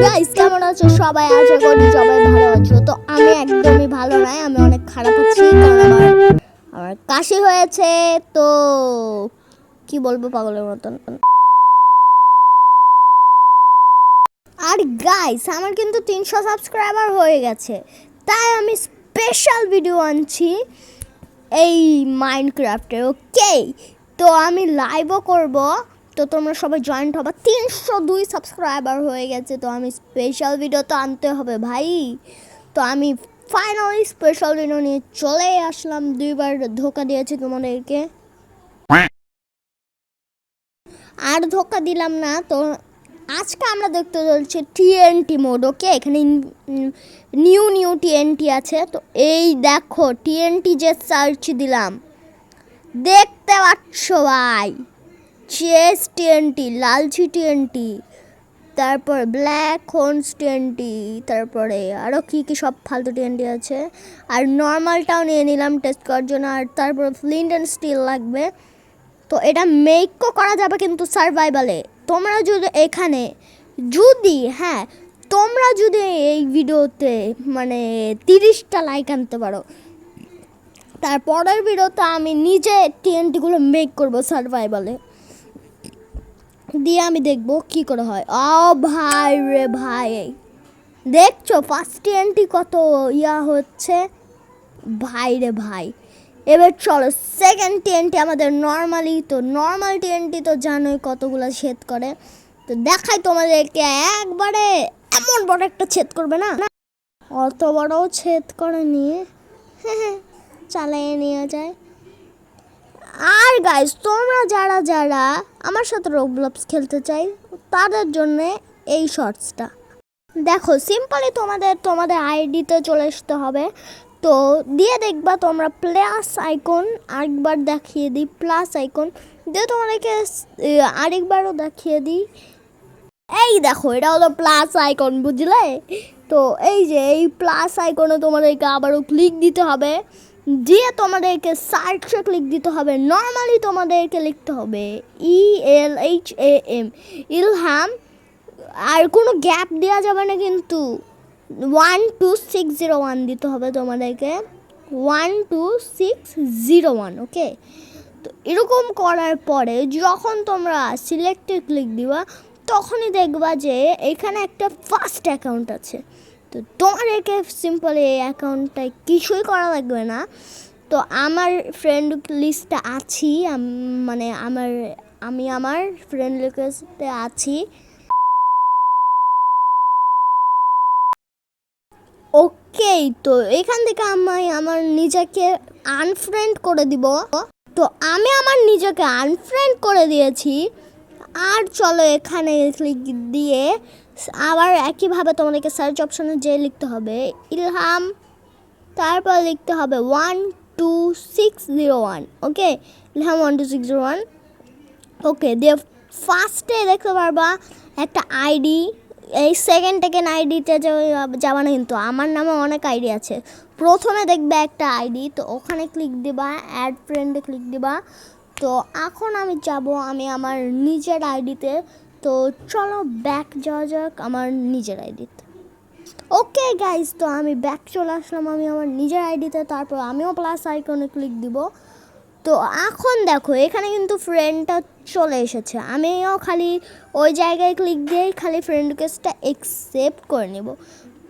Guys, কেমন আছো সবাই? আশা করি সবাই ভালো আছো। তো আমি একদমই ভালো নাই, আমি অনেক খারাপ আছি, কারণ আমার কাশি হয়েছে। তো কি বলবো, পাগলের মতন। আর গাইস, আমার কিন্তু 300 সাবস্ক্রাইবার হয়ে গেছে, তাই আমি স্পেশাল ভিডিও আনছি এই মাইনক্রাফটে। ওকে, তো আমি লাইভও করব, তো তোমরা সবাই জয়েন্ট হবে। 302 সাবস্ক্রাইবার হয়ে গেছে, তো আমি স্পেশাল ভিডিও তো আনতে হবে ভাই। তো আমি ফাইনালি স্পেশাল ভিডিও নিয়ে চলে আসলাম। 2বার ধোকা দিয়েছি তোমাদেরকে, আর ধোকা দিলাম না। তো আজকে আমরা দেখতে চলছি টিএনটি মোড। ওকে, এখানে নিউ টিএনটি আছে। তো এই দেখো টিএনটি যে সার্চ দিলাম, দেখতে পাচ্ছ ভাই, চেস টিএনটি, লালচি টিএনটি, তারপর ব্ল্যাক হোন্স টিএনটি, তারপরে আরও কী কী সব ফালতু টিএনটি আছে। আর নর্মালটাও নিয়ে নিলাম টেস্ট করার জন্য। আর তারপর ফ্লিন্ট অ্যান্ড স্টিল লাগবে। তো এটা মেকও করা যাবে কিন্তু সার্ভাইভালে। তোমরা যদি এখানে তোমরা যদি এই ভিডিওতে মানে 30টা লাইক আনতে পারো, তারপরের ভিডিওতে আমি নিজে টিএনটিগুলো মেক করবো সার্ভাইভালে দিয়ে। আমি দেখবো কি করে হয়। ভাই রে ভাই, দেখছো ফার্স্ট টিএনটি কত হচ্ছে ভাই রে ভাই। এবার চলো সেকেন্ড টিএনটি আমাদের নর্মালি। তো নর্মাল টিএনটি তো জানোই কতগুলো ছেদ করে। তো দেখাই তোমাদেরকে, একবারে এমন বড় একটা ছেদ করবে না, অত বড়ও ছেদ করে নিয়ে চালিয়ে নিয়ে যায়। আর গাইস, তোমরা যারা যারা আমার সাথে রোবলক্স খেলতে চাই, তাদের জন্য এই শর্টসটা দেখো। সিম্পলি তোমাদের আইডিতে চলে আসতে হবে। তো দিয়ে দেখবা তোমরা প্লাস আইকন, আরেকবার দেখিয়ে দিই প্লাস আইকন দিয়ে তোমাদেরকে আরেকবারও দেখিয়ে দিই। এই দেখো, এটা হলো প্লাস আইকন, বুঝলে? তো এই যে এই প্লাস আইকনে তোমাদেরকে আবারও ক্লিক দিতে হবে, দিয়ে তোমাদেরকে সার্চে ক্লিক দিতে হবে। নর্মালি তোমাদেরকে লিখতে হবে ELHAM, ইলহাম। আর কোনো গ্যাপ দেওয়া যাবে না কিন্তু। 12601 দিতে হবে তোমাদেরকে, 12601। ওকে, তো এরকম করার পরে যখন তোমরা সিলেক্টে ক্লিক দিবা, তখনই দেখবা যে এখানে একটা ফার্স্ট অ্যাকাউন্ট আছে। তো তোমাদেরকে সিম্পল এই অ্যাকাউন্টটায় কিছুই করা লাগবে না। তো আমার ফ্রেন্ড লিস্টে আছি, মানে আমি আমার ফ্রেন্ড লিস্টে আছি। ওকে, তো এখান থেকে আমি আমার নিজেকে আনফ্রেন্ড করে দিব। তো আমি আমার নিজেকে আনফ্রেন্ড করে দিয়েছি। আর চলো এখানে ক্লিক দিয়ে আবার একইভাবে তোমাদেরকে সার্চ অপশানে যে লিখতে হবে ইলহাম, তারপর লিখতে হবে 12601। ওকে, ইলহাম 12601। ওকে, দিয়ে ফার্স্টে দেখতে পারবা একটা আইডি। এই সেকেন্ড আইডিতে যাবা না, কিন্তু আমার নামে অনেক আইডি আছে। প্রথমে দেখবে একটা আইডি, তো ওখানে ক্লিক দিবা, অ্যাড ফ্রেন্ডে ক্লিক দিবা। তো এখন আমি যাব আমি আমার নিজের আইডিতে। তো চলো ব্যাক যাওয়া যাক আমার নিজের আইডিতে। ওকে গাইজ, তো আমি ব্যাক চলে আসলাম আমি আমার নিজের আইডিতে। তারপর আমিও প্লাস আইকনে ক্লিক দিব। তো এখন দেখো এখানে কিন্তু ফ্রেন্ডটা চলে এসেছে। আমিও খালি ওই জায়গায় ক্লিক দিয়েই খালি ফ্রেন্ড রিকোয়েস্টটা অ্যাকসেপ্ট করে নেব।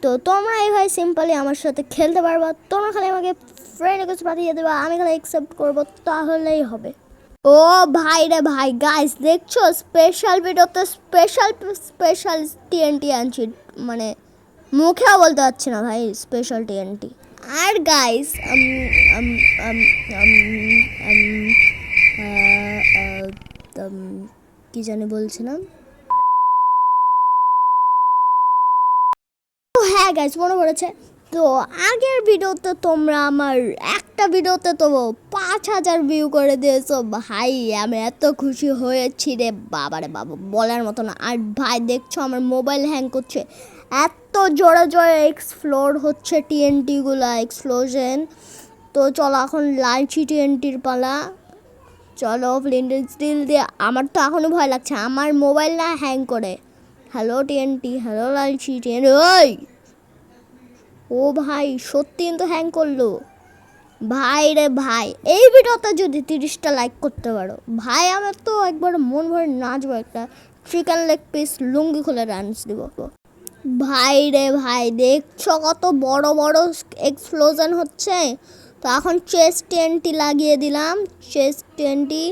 তো তোমরা এইভাবে সিম্পলি আমার সাথে খেলতে পারবা। তোমরা খালি আমাকে ফ্রেন্ড রিকোয়েস্ট পাঠিয়ে দেবা, আমি খালি অ্যাকসেপ্ট করবো, তাহলেই হবে। ও ভাই রে ভাই, গাইস দেখছো স্পেশাল ভিডিওতে স্পেশাল টিএনটি আনছি, মানে মুখেও বলতে পারছি না ভাই, স্পেশাল টিএনটি। আর গাইস কি জানি বলছিলাম। হ্যাঁ গাইস, মনে পড়েছে। তো আগের ভিডিওতে তোমরা আমার একটা ভিডিওতে তো 5000 ভিউ করে দিয়েছো ভাই। আমি এত খুশি হয়েছি রে বাবারে বাবা, বলার মতো না। আর ভাই দেখছো আমার মোবাইল হ্যাং করছে, এত জোরে জোরে এক্সপ্লোর হচ্ছে টিএনটিগুলো, এক্সপ্লোশন। তো চলো এখন লালচি টিএনটির পালা। চলো ফ্লিন্ট স্টিল দিয়ে। আমার তো এখনও ভয় লাগছে আমার মোবাইল না হ্যাং করে। হ্যালো টিএনটি, হ্যালো লালচি টিএনটি। ওই ও ভাই সত্যি কিন্তু হ্যাং করলো ভাই রে ভাই। এই ভিডিওতে যদি 30টা লাইক করতে পারো ভাই, আমার তো একবার মন ভরে নাচবো, একটা চিকেন লেগ পিস লুঙ্গি খুলে ডান্স দিব ভাই রে ভাই। দেখছো কত বড় বড় এক্সপ্লোশন হচ্ছে। তো এখন চেস্ট টিএনটি লাগিয়ে দিলাম, চেস্ট টিএনটি।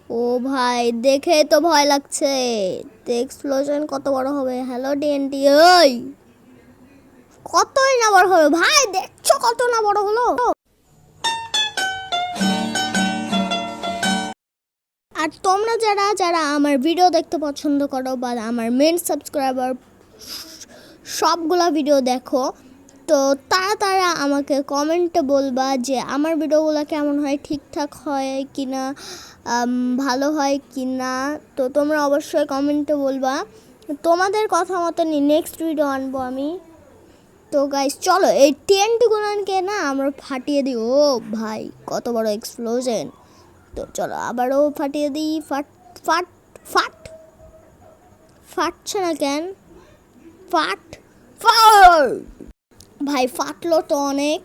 ও ভাই দেখে তো ভয় লাগছে, এক্সপ্লোশন কত বড় হবে। হ্যালো টিএনটি, ওই কতই না বড় হলো ভাই, দেখছো কত না বড় হলো। আর তোমরা যারা যারা আমার ভিডিও দেখতে পছন্দ করো বা আমার মেন সাবস্ক্রাইবার সবগুলা ভিডিও দেখো, তো তারা তারা আমাকে কমেন্টে বলবা যে আমার ভিডিওগুলো কেমন হয়, ঠিকঠাক হয় কি না, ভালো হয় কি না। তো তোমরা অবশ্যই কমেন্টে বলবা, তোমাদের কথা মতনই নেক্সট ভিডিও আনবো আমি। তো গাইস চলো এই টেন্টগুলোকে না আমরা ফাটিয়ে দিই। ও ভাই কত বড় এক্সপ্লোশন। তো চলো আবারও ফাটিয়ে দিই। ফাট ফাট ফাট ফাটছে না কেন? ফাট ফাট ভাই ফাটলো তো অনেক।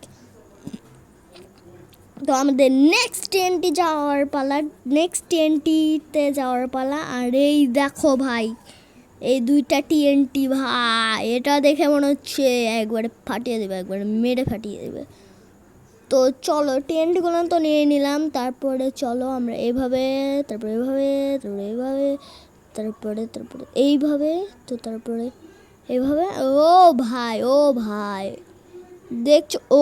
তো আমাদের নেক্সট টিএনটি যাওয়ার পালা, নেক্সট টিএনটিতে যাওয়ার পালা। আর এই দেখো ভাই এই দুইটা টিএনটি ভাই, এটা দেখে মনে হচ্ছে একবারে ফাটিয়ে দেবে, একবারে মেরে ফাটিয়ে দেবে। তো চলো টিএনটিগুলো তো নিয়ে নিলাম, তারপরে চলো আমরা এইভাবে, তারপরে এইভাবে, তারপরে এইভাবে, তারপরে এইভাবে, তো তারপরে এইভাবে। ও ভাই ও ভাই দেখছো, ও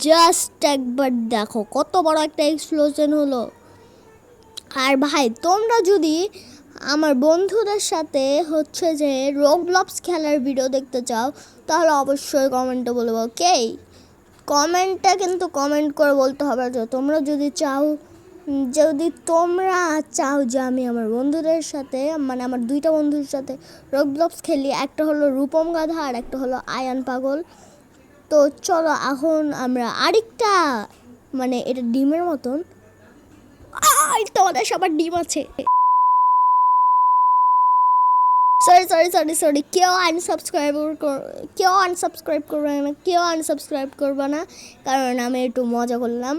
জাস্ট একবার দেখো কত বড় একটা এক্সপ্লোশন হলো। আর ভাই তোমরা যদি আমার বন্ধুদের সাথে হচ্ছে যে রোবলক্স খেলার ভিডিও দেখতে চাও, তাহলে অবশ্যই কমেন্টে বলবো। ওকে, কমেন্টে কিন্তু কমেন্ট করে বলতে হবে যে তোমরা যদি চাও, যদি তোমরা চাও যে আমি আমার বন্ধুদের সাথে, মানে আমার দুইটা বন্ধুর সাথে রোবলক্স খেলি, একটা হলো রূপম গাধা আর একটা হলো আয়ান পাগল। তো চলো এখন আমরা আরেকটা, মানে এটা ডিমের মতন, তোমাদের সবার ডিম আছে। সরি সরি সরি সরি, কেউ আনসাবস্ক্রাইব করবে না, কেউ আনসাবস্ক্রাইব করবে না, কারণ আমি একটু মজা করলাম।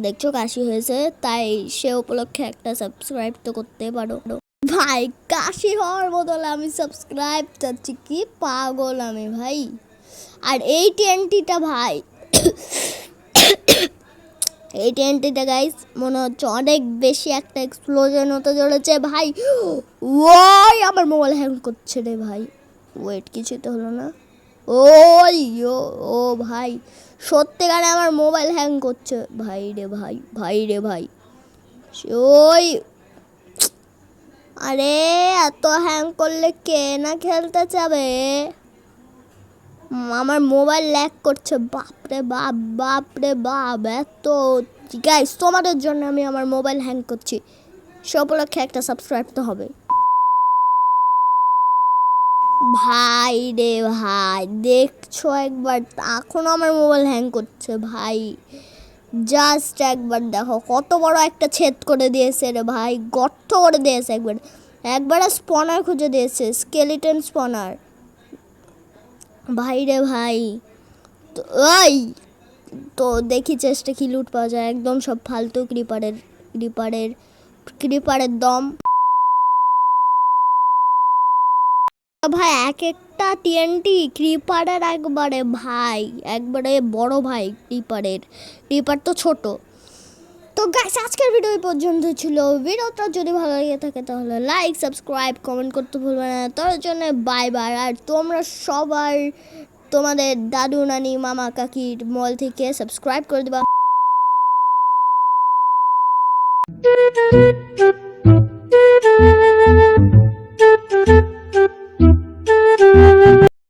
দেখছো কাশি হয়েছে, তাই সে উপলক্ষে একটা সাবস্ক্রাইব তো করতে পারো ভাই। কাশি হওয়ার বদলে আমি সাবস্ক্রাইব চাচ্ছি, কি পাগল আমি ভাই। আর এই টিএনটিটা ভাই, এই টিএনটিটা গাইস মনে হচ্ছে অনেক বেশি একটা এক্সপ্লোশন হতে চলেছে ভাই। ওই আমার মোবাইল হ্যাং করছে রে ভাই। ওয়েট, কিছু তো হলো না। ওই ও ভাই সত্যিকারে আমার মোবাইল হ্যাং করছে ভাই রে ভাই, ভাই রে ভাই। ওই আরে এত হ্যাং করলে কে না খেলতে যাবে। আমার মোবাইল ল্যাগ করছে, বাপরে বাপ, বাপরে বাপ। এত গাইস তোমাদের জন্য আমি আমার মোবাইল হ্যাং করছি, সে উপলক্ষে একটা সাবস্ক্রাইব তো হবে ভাই রে ভাই। দেখছো একবার, এখনও আমার মোবাইল হ্যাং করছে ভাই। জাস্ট একবার দেখো কত বড় একটা ছেদ করে দিয়েছে রে ভাই, গর্ত করে দিয়েছে একবার, একবারে স্পনার খুঁজে দিয়েছে, স্কেলিটন স্পনার ভাই রে ভাই। তো ওই তো দেখি চেষ্টা কি লুট পাওয়া যায়, একদম সব ফালতু ক্রিপারের দম ভাই। এক একটা টিএনটি ক্রিপারের একবারে ভাই, একবারে বড় ভাই। ক্রিপার তো ছোট। তো গাইস আজকের ভিডিও এই পর্যন্ত ছিল। ভিডিওটা যদি ভালো লেগে থাকে তাহলে লাইক, সাবস্ক্রাইব, কমেন্ট করতে ভুলবে না। তার জন্য বাই বাই। আর তোমরা সবার তোমাদের দাদু নানি মামা কাকির মল থেকে সাবস্ক্রাইব করে দিবা।